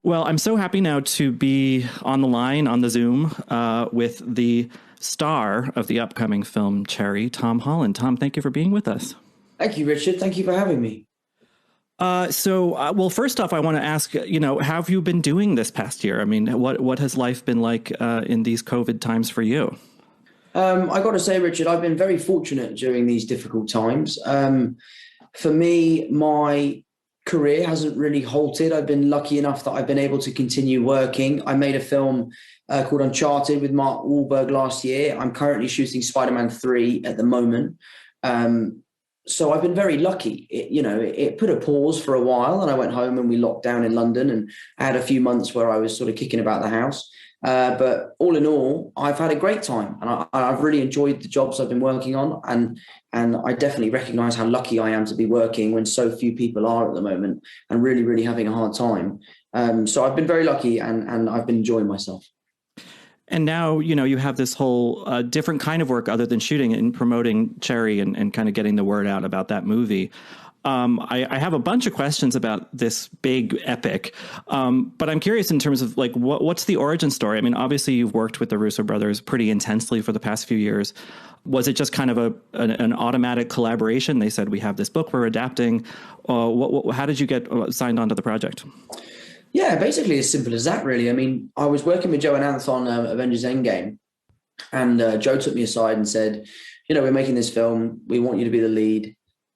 Well, I'm so happy now to be on the line on the Zoom with the star of the upcoming film Cherry, Tom Holland. Tom, thank you for being with us. Thank you, Richard. Thank you for having me. Well, first off, I want to ask, how have you been doing this past year? I mean, what has life been like in these COVID times for you? I got to say, Richard, I've been very fortunate during these difficult times. For me, my career hasn't really halted. I've been lucky enough that I've been able to continue working. I made a film called Uncharted with Mark Wahlberg last year. I'm currently shooting Spider-Man 3 at the moment. So I've been very lucky. It put a pause for a while, and I went home and we locked down in London, and I had a few months where I was sort of kicking about the house. But all in all, I've had a great time, and I've really enjoyed the jobs I've been working on. And I definitely recognize how lucky I am to be working when so few people are at the moment and really, really having a hard time. So I've been very lucky, and I've been enjoying myself. And now, you have this whole different kind of work other than shooting and promoting Cherry and kind of getting the word out about that movie. I have a bunch of questions about this big epic, but I'm curious in terms of what's the origin story? I mean, obviously you've worked with the Russo brothers pretty intensely for the past few years. Was it just kind of an automatic collaboration? They said, we have this book we're adapting. How did you get signed onto the project? Yeah, basically as simple as that, really. I mean, I was working with Joe and Anthon on Avengers Endgame, and Joe took me aside and said, we're making this film. We want you to be the lead.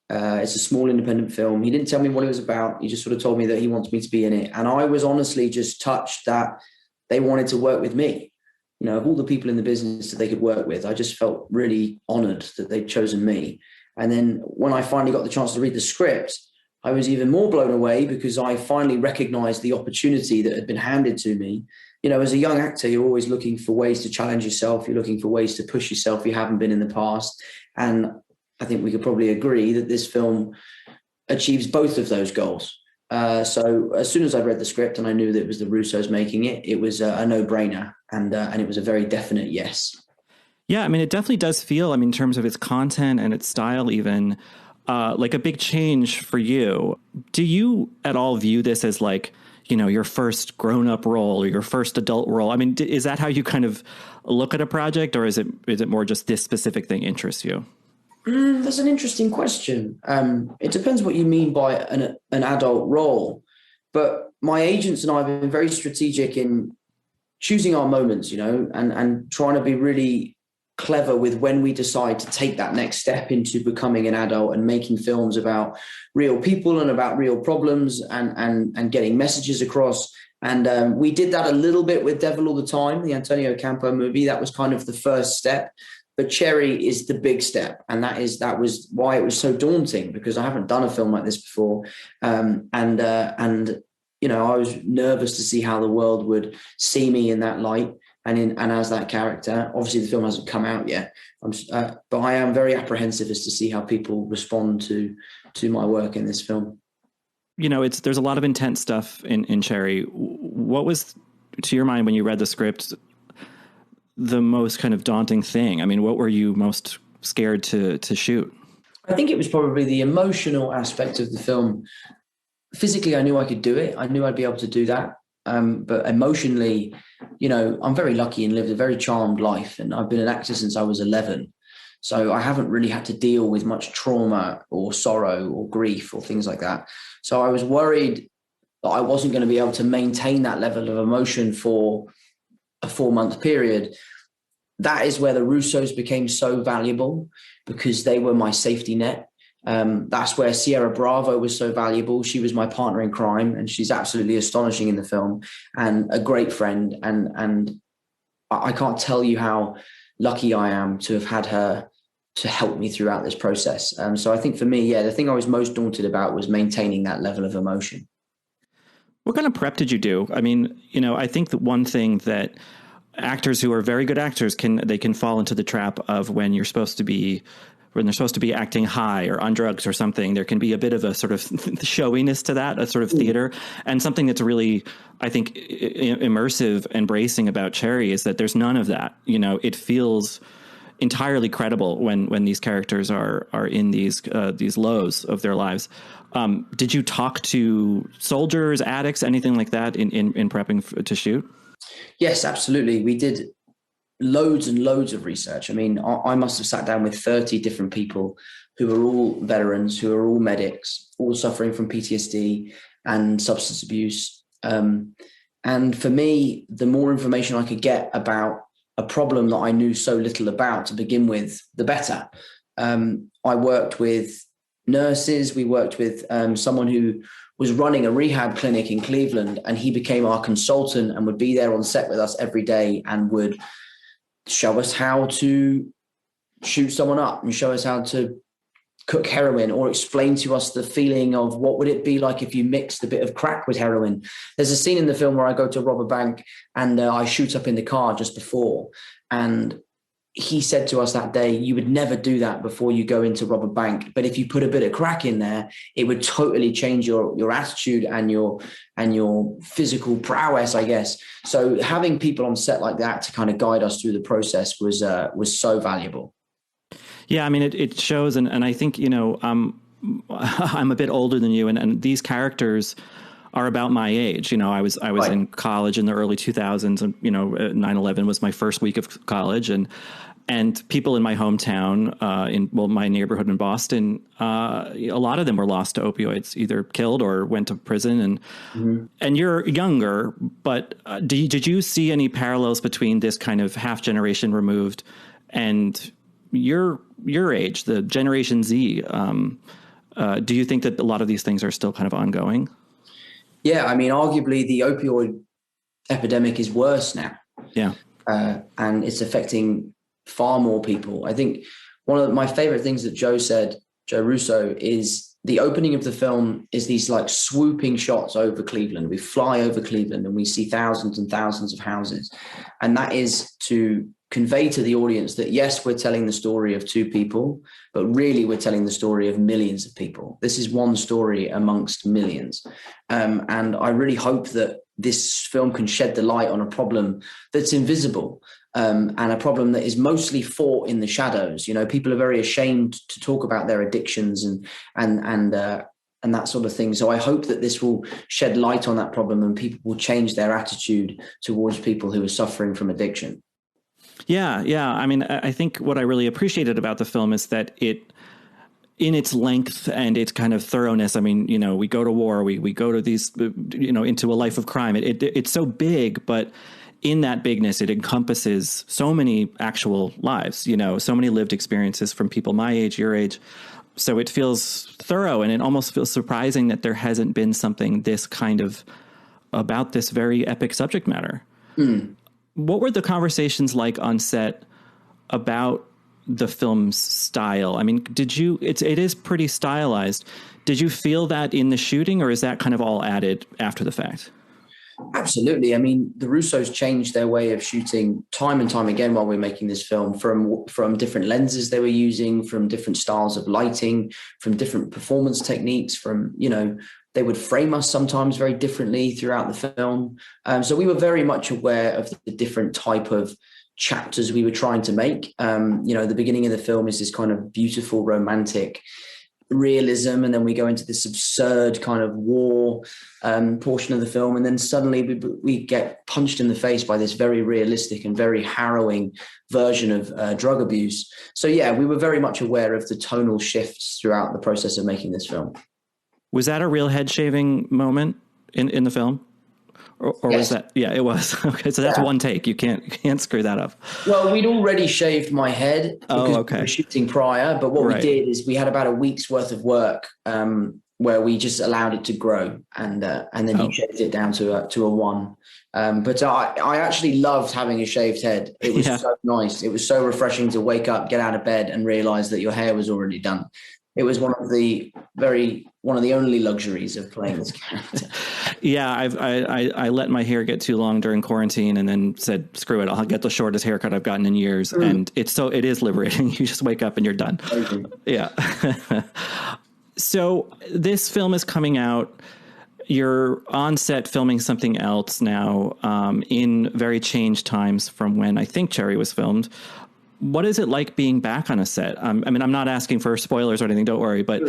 It's a small independent film. He didn't tell me what it was about. He just sort of told me that he wants me to be in it. And I was honestly just touched that they wanted to work with me. Of all the people in the business that they could work with, I just felt really honored that they'd chosen me. And then when I finally got the chance to read the script, I was even more blown away because I finally recognized the opportunity that had been handed to me. As a young actor, you're always looking for ways to challenge yourself. You're looking for ways to push yourself you haven't been in the past. And I think we could probably agree that this film achieves both of those goals. So as soon as I read the script and I knew that it was the Russos making it, it was a no-brainer, and it was a very definite yes. Yeah, I mean, it definitely does feel, in terms of its content and its style even, like a big change for you. Do you at all view this as your first grown-up role or your first adult role? I mean, is that how you kind of look at a project, or is it more just this specific thing interests you? That's an interesting question. It depends what you mean by an adult role. But my agents and I have been very strategic in choosing our moments, and trying to be really clever with when we decide to take that next step into becoming an adult and making films about real people and about real problems and getting messages across. And we did that a little bit with Devil All the Time, the Antonio Campo movie. That was kind of the first step. But Cherry is the big step, and that was why it was so daunting, because I haven't done a film like this before, and I was nervous to see how the world would see me in that light and as that character. Obviously, the film hasn't come out yet, but I am very apprehensive as to see how people respond to my work in this film. There's a lot of intense stuff in Cherry. What was, to your mind, when you read the script, the most kind of daunting thing? I mean, what were you most scared to shoot? I think it was probably the emotional aspect of the film. Physically, I knew I could do it. I knew I'd be able to do that. But emotionally, I'm very lucky and lived a very charmed life. And I've been an actor since I was 11. So I haven't really had to deal with much trauma or sorrow or grief or things like that. So I was worried that I wasn't going to be able to maintain that level of emotion for a 4-month period. That is where the Russos became so valuable, because they were my safety net. That's where Sierra Bravo was so valuable. She was my partner in crime, and she's absolutely astonishing in the film and a great friend. And I can't tell you how lucky I am to have had her to help me throughout this process. So I think for me, the thing I was most daunted about was maintaining that level of emotion. What kind of prep did you do? I mean, I think that one thing that actors who are very good actors can fall into the trap of when they're supposed to be acting high or on drugs or something, there can be a bit of a sort of showiness to that, a sort of theater. And something that's really, I think, immersive and bracing about Cherry is that there's none of that. It feels entirely credible when these characters are in these lows of their lives. Did you talk to soldiers, addicts, anything like that in prepping to shoot? Yes, absolutely. We did loads and loads of research. I mean, I must have sat down with 30 different people who are all veterans, who are all medics, all suffering from PTSD and substance abuse. And for me, the more information I could get about a problem that I knew so little about to begin with, the better. I worked with nurses. We worked with someone who was running a rehab clinic in Cleveland, and he became our consultant and would be there on set with us every day and would show us how to shoot someone up and show us how to cook heroin, or explain to us the feeling of what would it be like if you mixed a bit of crack with heroin. There's a scene in the film where I go to rob a bank and I shoot up in the car just before. And he said to us that day, you would never do that before you go in to rob a bank. But if you put a bit of crack in there, it would totally change your attitude and your physical prowess, I guess. So having people on set like that to kind of guide us through the process was so valuable. Yeah, I mean, it shows. And I think, I'm a bit older than you, and these characters are about my age. I was right. In college in the early 2000s, and 9/11 was my first week of college, and people in my hometown, my neighborhood in Boston, a lot of them were lost to opioids, either killed or went to prison. And you're younger, but did you see any parallels between this kind of half generation removed and your age, the Generation Z? Do you think that a lot of these things are still kind of ongoing? Yeah, I mean, arguably the opioid epidemic is worse now. Yeah. And it's affecting far more people. I think one of my favorite things that Joe Russo, is the opening of the film is these like swooping shots over Cleveland. We fly over Cleveland and we see thousands and thousands of houses. And that is to convey to the audience that, yes, we're telling the story of two people, but really we're telling the story of millions of people. This is one story amongst millions. And I really hope that this film can shed the light on a problem that's invisible, and a problem that is mostly fought in the shadows. People are very ashamed to talk about their addictions and that sort of thing. So I hope that this will shed light on that problem and people will change their attitude towards people who are suffering from addiction. Yeah. I mean, I think what I really appreciated about the film is that it, in its length and its kind of thoroughness, I mean, we go to war, we go to these, into a life of crime. It's so big, but in that bigness, it encompasses so many actual lives, so many lived experiences from people my age, your age. So it feels thorough, and it almost feels surprising that there hasn't been something this kind of about this very epic subject matter. What were the conversations like on set about the film's style? I mean, it is pretty stylized. Did you feel that in the shooting, or is that kind of all added after the fact? Absolutely. I mean, the Russos changed their way of shooting time and time again while we were making this film, from different lenses they were using, from different styles of lighting, from different performance techniques, they would frame us sometimes very differently throughout the film. So we were very much aware of the different type of chapters we were trying to make. The beginning of the film is this kind of beautiful, romantic realism, and then we go into this absurd kind of war portion of the film, and then suddenly we get punched in the face by this very realistic and very harrowing version of drug abuse. So yeah, we were very much aware of the tonal shifts throughout the process of making this film. Was that a real head shaving moment in the film? Or yes. Was that? Yeah, it was. Okay, so that's one take. You can't screw that up. Well, we'd already shaved my head because we were shooting prior. But what we did is we had about a week's worth of work where we just allowed it to grow, and then he shaved it down to a 1. But I actually loved having a shaved head. It was so nice. It was so refreshing to wake up, get out of bed, and realize that your hair was already done. It was one of the only luxuries of playing this character. Yeah, I let my hair get too long during quarantine, and then said, "Screw it! I'll get the shortest haircut I've gotten in years." And it is liberating. You just wake up and you're done. Okay. Yeah. So this film is coming out. You're on set filming something else now, in very changed times from when I think Cherry was filmed. What is it like being back on a set? I mean, I'm not asking for spoilers or anything, don't worry, but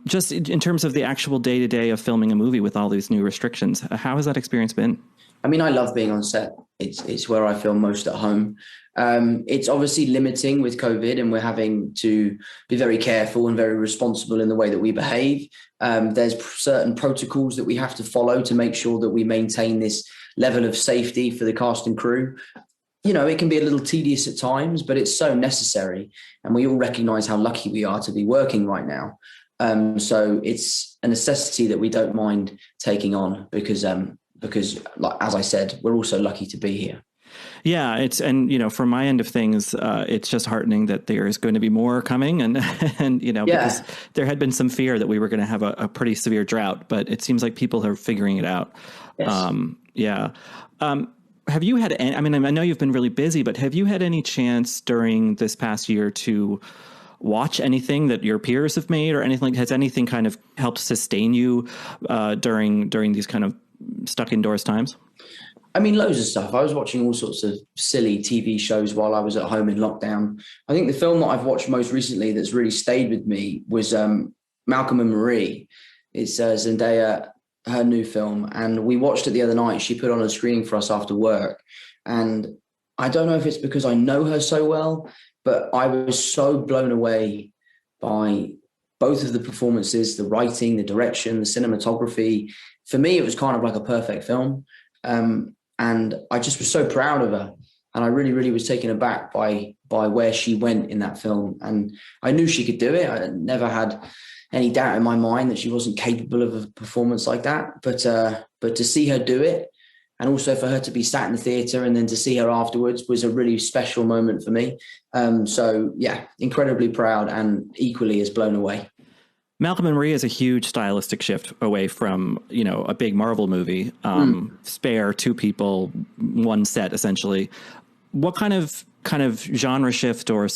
just in terms of the actual day-to-day of filming a movie with all these new restrictions, how has that experience been? I mean, I love being on set. It's where I feel most at home. It's obviously limiting with COVID, and we're having to be very careful and very responsible in the way that we behave. There's certain protocols that we have to follow to make sure that we maintain this level of safety for the cast and crew. It can be a little tedious at times, but it's so necessary. And we all recognize how lucky we are to be working right now. So it's a necessity that we don't mind taking on because, like, as I said, we're also lucky to be here. Yeah, from my end of things, it's just heartening that there is going to be more coming, and because there had been some fear that we were going to have a pretty severe drought, but it seems like people are figuring it out. Yes. Have you had any, I mean, I know you've been really busy, but have you had any chance during this past year to watch anything that your peers have made or anything? Has anything kind of helped sustain you during these kind of stuck indoors times? I mean, loads of stuff. I was watching all sorts of silly TV shows while I was at home in lockdown. I think the film that I've watched most recently that's really stayed with me was Malcolm and Marie. It's Zendaya, her new film. And we watched it the other night. She put on a screening for us after work. And I don't know if it's because I know her so well, but I was so blown away by both of the performances, the writing, the direction, the cinematography. For me, it was kind of like a perfect film. And I just was so proud of her. And I really, really was taken aback by where she went in that film. And I knew she could do it. I never had any doubt in my mind that she wasn't capable of a performance like that. But to see her do it, and also for her to be sat in the theatre and then to see her afterwards, was a really special moment for me. So, yeah, incredibly proud and equally as blown away. Malcolm and Marie is a huge stylistic shift away from, a big Marvel movie. Spare two people, one set, essentially. What kind of genre shift or,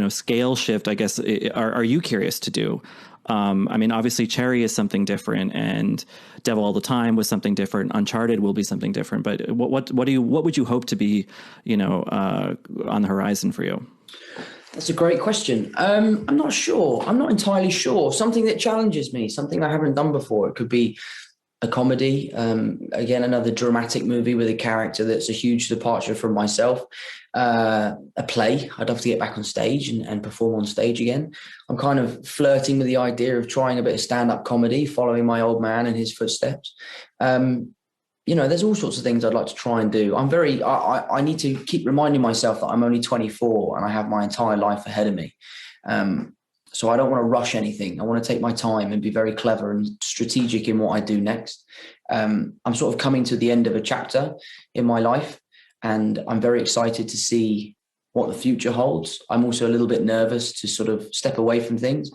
scale shift, I guess, are you curious to do? I mean, obviously Cherry is something different, and Devil All the Time was something different. Uncharted will be something different. But what would you hope to be, on the horizon for you? That's a great question. I'm not sure. I'm not entirely sure. Something that challenges me, something I haven't done before. It could be a comedy. Again, another dramatic movie with a character that's a huge departure from myself. A play. I'd love to get back on stage and perform on stage again. I'm kind of flirting with the idea of trying a bit of stand-up comedy, following my old man in his footsteps. There's all sorts of things I'd like to try and do. I need to keep reminding myself that I'm only 24 and I have my entire life ahead of me. So I don't want to rush anything. I want to take my time and be very clever and strategic in what I do next. I'm sort of coming to the end of a chapter in my life, and I'm very excited to see what the future holds. I'm also a little bit nervous to sort of step away from things.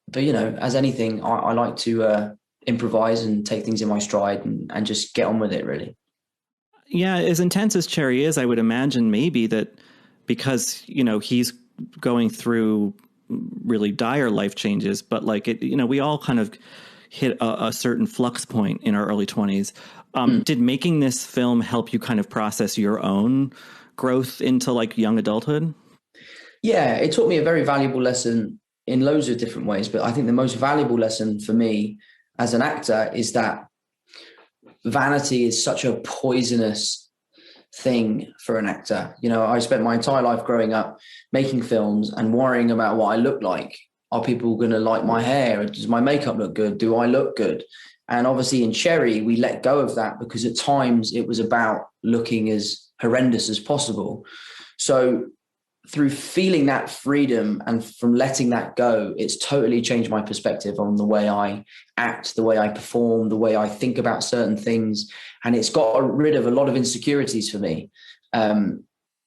But, as anything, I like to improvise and take things in my stride and just get on with it, really. Yeah, as intense as Cherry is, I would imagine maybe that because, he's going through really dire life changes, but we all kind of hit a certain flux point in our early 20s. Did making this film help you kind of process your own growth into young adulthood? Yeah, it taught me a very valuable lesson in loads of different ways. But I think the most valuable lesson for me as an actor is that vanity is such a poisonous thing for an actor. I spent my entire life growing up making films and worrying about what I look like. Are people going to like my hair? Does my makeup look good? Do I look good? And obviously in Cherry, we let go of that because at times it was about looking as horrendous as possible. So through feeling that freedom and from letting that go, it's totally changed my perspective on the way I act, the way I perform, the way I think about certain things. And it's got rid of a lot of insecurities for me.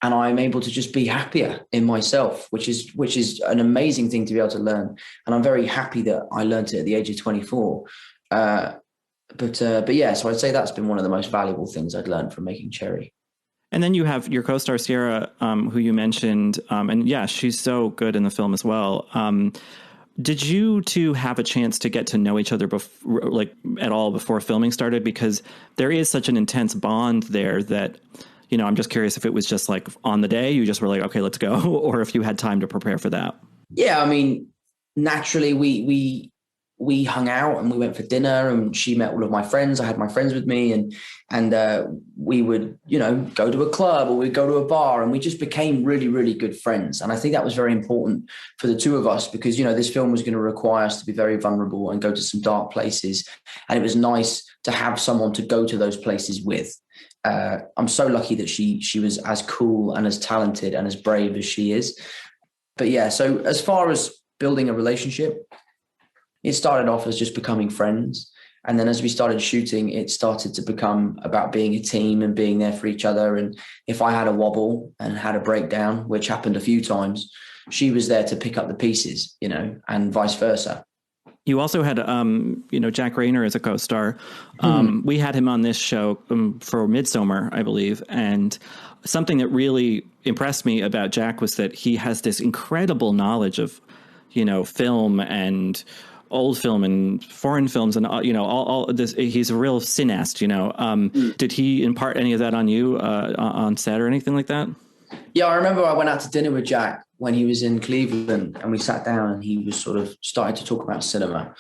And I'm able to just be happier in myself, which is an amazing thing to be able to learn. And I'm very happy that I learned it at the age of 24. But yeah, so I'd say that's been one of the most valuable things I'd learned from making Cherry. And then you have your co-star Sierra, who you mentioned, and yeah, she's so good in the film as well. Did you two have a chance to get to know each other at all before filming started? Because there is such an intense bond there that, I'm just curious if it was just like on the day you just were like, okay, let's go, or if you had time to prepare for that. Yeah, I mean, naturally we hung out and we went for dinner, and she met all of my friends. I had my friends with me, and we would, go to a club or we'd go to a bar, and we just became really, really good friends. And I think that was very important for the two of us because, this film was going to require us to be very vulnerable and go to some dark places. And it was nice to have someone to go to those places with. I'm so lucky that she was as cool and as talented and as brave as she is. But yeah, so as far as building a relationship, it started off as just becoming friends. And then as we started shooting, it started to become about being a team and being there for each other. And if I had a wobble and had a breakdown, which happened a few times, she was there to pick up the pieces, and vice versa. You also had, Jack Rayner as a co-star. We had him on this show for Midsommar, I believe. And something that really impressed me about Jack was that he has this incredible knowledge of, film and old film and foreign films and, all this. He's a real cineast, Did he impart any of that on you on set or anything like that? Yeah, I remember I went out to dinner with Jack when he was in Cleveland, and we sat down and he was sort of started to talk about cinema,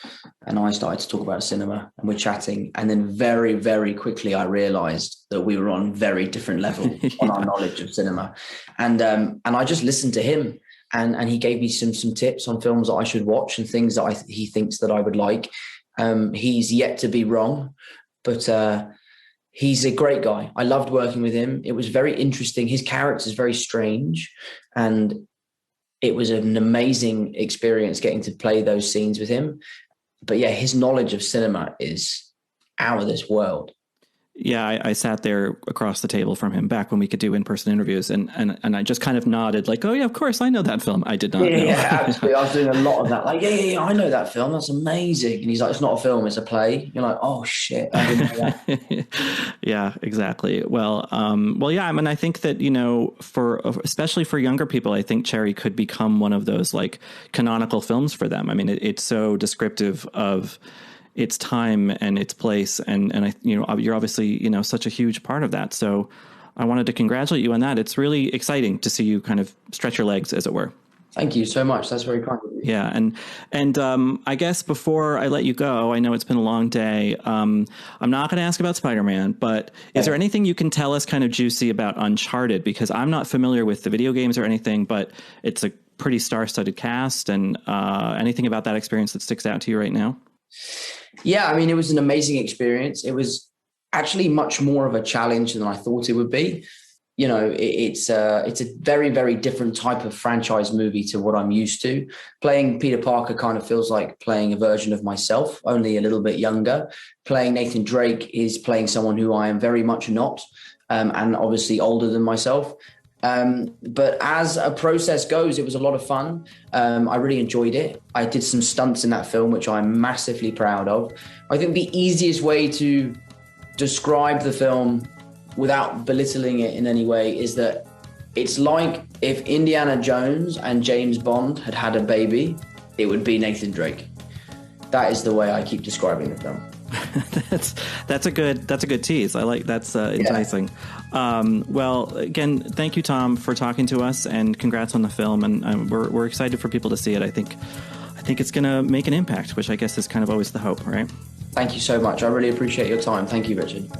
and I started to talk about cinema, and we're chatting. And then very, very quickly, I realized that we were on very different levels on our knowledge of cinema. And I just listened to him, and he gave me some tips on films that I should watch and things that he thinks that I would like. He's yet to be wrong, but he's a great guy. I loved working with him. It was very interesting. His character is very strange, and it was an amazing experience getting to play those scenes with him. But yeah, his knowledge of cinema is out of this world. Yeah, I sat there across the table from him back when we could do in-person interviews, and I just kind of nodded like, oh yeah, of course I know that film. I did not know. Yeah, absolutely. I was doing a lot of that. Like, yeah, I know that film. That's amazing. And he's like, it's not a film, it's a play. You're like, oh shit, I didn't know that. Yeah, exactly. Well, yeah. I mean, I think that especially for younger people, I think Cherry could become one of those like canonical films for them. I mean, it's so descriptive of its time and its place. And you're obviously, such a huge part of that. So I wanted to congratulate you on that. It's really exciting to see you kind of stretch your legs, as it were. Thank you so much. That's very kind of you. Yeah. And I guess before I let you go, I know it's been a long day. I'm not going to ask about Spider-Man, but is there anything you can tell us kind of juicy about Uncharted? Because I'm not familiar with the video games or anything, but it's a pretty star-studded cast. And anything about that experience that sticks out to you right now? Yeah, I mean, it was an amazing experience. It was actually much more of a challenge than I thought it would be. It's a very, very different type of franchise movie to what I'm used to. Playing Peter Parker kind of feels like playing a version of myself, only a little bit younger. Playing Nathan Drake is playing someone who I am very much not, and obviously older than myself. But as a process goes, it was a lot of fun. I really enjoyed it. I did some stunts in that film, which I'm massively proud of. I think the easiest way to describe the film without belittling it in any way is that it's like if Indiana Jones and James Bond had had a baby, it would be Nathan Drake. That is the way I keep describing the film. that's a good tease. I like that's enticing. Yeah. Well, again, thank you, Tom, for talking to us, and congrats on the film. And we're excited for people to see it. I think it's going to make an impact, which I guess is kind of always the hope, right? Thank you so much. I really appreciate your time. Thank you, Richard.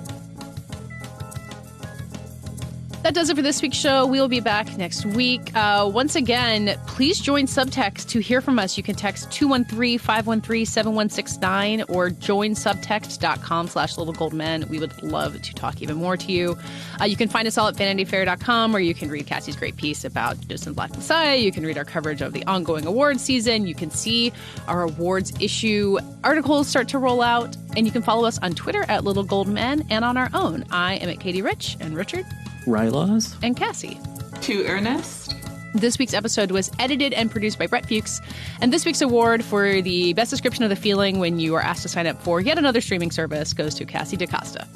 That does it for this week's show. We'll be back next week. Once again, please join Subtext to hear from us. You can text 213-513-7169 or join subtext.com/littlegoldmen. We would love to talk even more to you. You can find us all at vanityfair.com, where you can read Cassie's great piece about Judas Black Messiah. You can read our coverage of the ongoing awards season. You can see our awards issue articles start to roll out. And you can follow us on Twitter at Little Gold Men and on our own. I am at Katie Rich, and Richard. Rylaws. And Cassie. To Ernest. This week's episode was edited and produced by Brett Fuchs. And this week's award for the best description of the feeling when you are asked to sign up for yet another streaming service goes to Cassie DaCosta.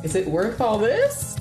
Is it worth all this?